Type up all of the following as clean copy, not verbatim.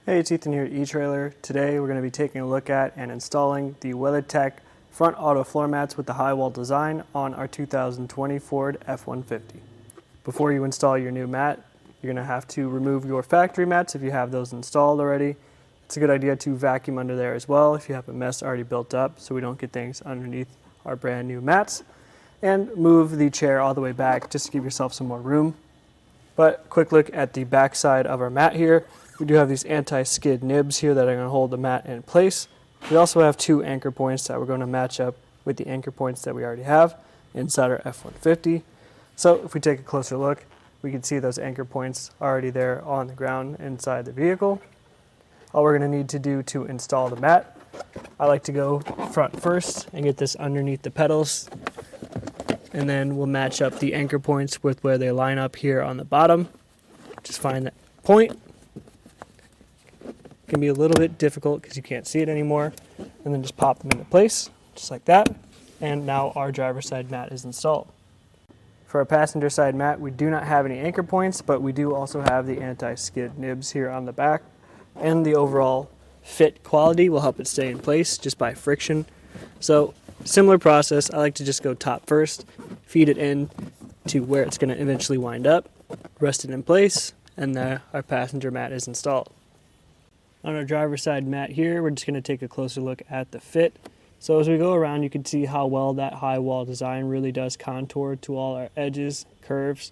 Hey, it's Ethan here at etrailer. Today we're going to be taking a look at and installing the WeatherTech front auto floor mats with the high wall design on our 2020 Ford F-150. Before you install your new mat, you're going to have to remove your factory mats if you have those installed already. It's a good idea to vacuum under there as well if you have a mess already built up so we don't get things underneath our brand new mats. And move the chair all the way back just to give yourself some more room. But quick look at the back side of our mat here. We do have these anti-skid nibs here that are going to hold the mat in place. We also have two anchor points that we're going to match up with the anchor points that we already have inside our F-150. So if we take a closer look, we can see those anchor points already there on the ground inside the vehicle. All we're going to need to do to install the mat, I like to go front first and get this underneath the pedals. And then we'll match up the anchor points with where they line up here on the bottom. Just find that point. It can be a little bit difficult because you can't see it anymore. And then just pop them into place, just like that. And now our driver's side mat is installed. For our passenger side mat, we do not have any anchor points, but we do also have the anti-skid nibs here on the back. And the overall fit quality will help it stay in place just by friction. So similar process, I like to just go top first, feed it in to where it's going to eventually wind up, rest it in place, and our passenger mat is installed. On our driver's side mat here, we're just going to take a closer look at the fit. So as we go around, you can see how well that high wall design really does contour to all our edges, curves.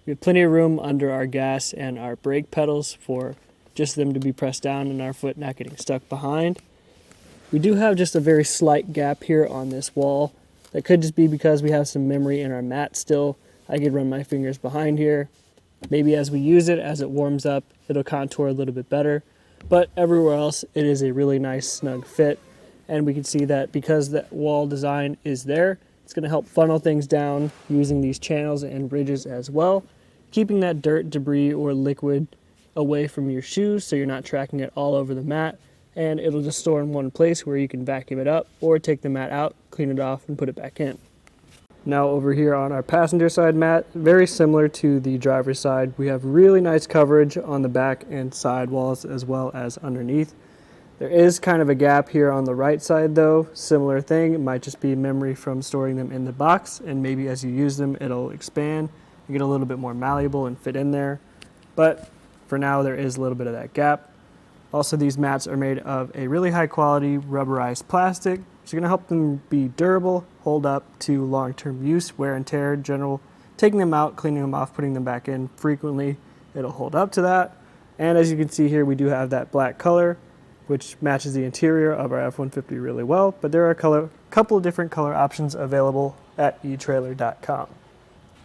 We have plenty of room under our gas and our brake pedals for just them to be pressed down and our foot not getting stuck behind. We do have just a very slight gap here on this wall. That could just be because we have some memory in our mat still. I could run my fingers behind here. Maybe as we use it, as it warms up, it'll contour a little bit better. But everywhere else, it is a really nice snug fit. And we can see that because that wall design is there, it's going to help funnel things down using these channels and ridges as well, keeping that dirt, debris, or liquid away from your shoes so you're not tracking it all over the mat. And it'll just store in one place where you can vacuum it up or take the mat out, clean it off, and put it back in. Now over here on our passenger side mat, very similar to the driver's side, we have really nice coverage on the back and side walls as well as underneath. There is kind of a gap here on the right side though, similar thing. It might just be memory from storing them in the box, and maybe as you use them it'll expand and get a little bit more malleable and fit in there. But for now there is a little bit of that gap. Also, these mats are made of a really high quality rubberized plastic, so you're going to help them be durable, hold up to long-term use, wear and tear, general. Taking them out, cleaning them off, putting them back in frequently, it'll hold up to that. And as you can see here, we do have that black color, which matches the interior of our F-150 really well, but there are a couple of different color options available at etrailer.com.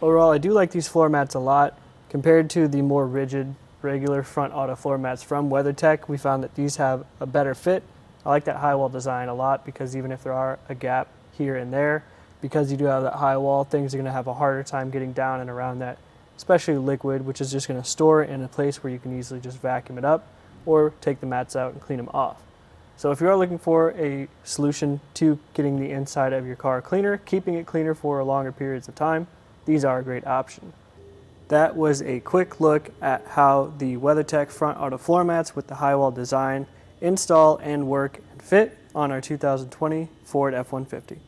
Overall, I do like these floor mats a lot. Compared to the more rigid regular front auto floor mats from WeatherTech, we found that these have a better fit. I like that high wall design a lot because even if there are a gap here and there, because you do have that high wall, things are going to have a harder time getting down and around that, especially liquid, which is just going to store it in a place where you can easily just vacuum it up or take the mats out and clean them off. So if you are looking for a solution to getting the inside of your car cleaner, keeping it cleaner for longer periods of time, these are a great option. That was a quick look at how the WeatherTech front auto floor mats with the high wall design install and work and fit on our 2020 Ford F-150.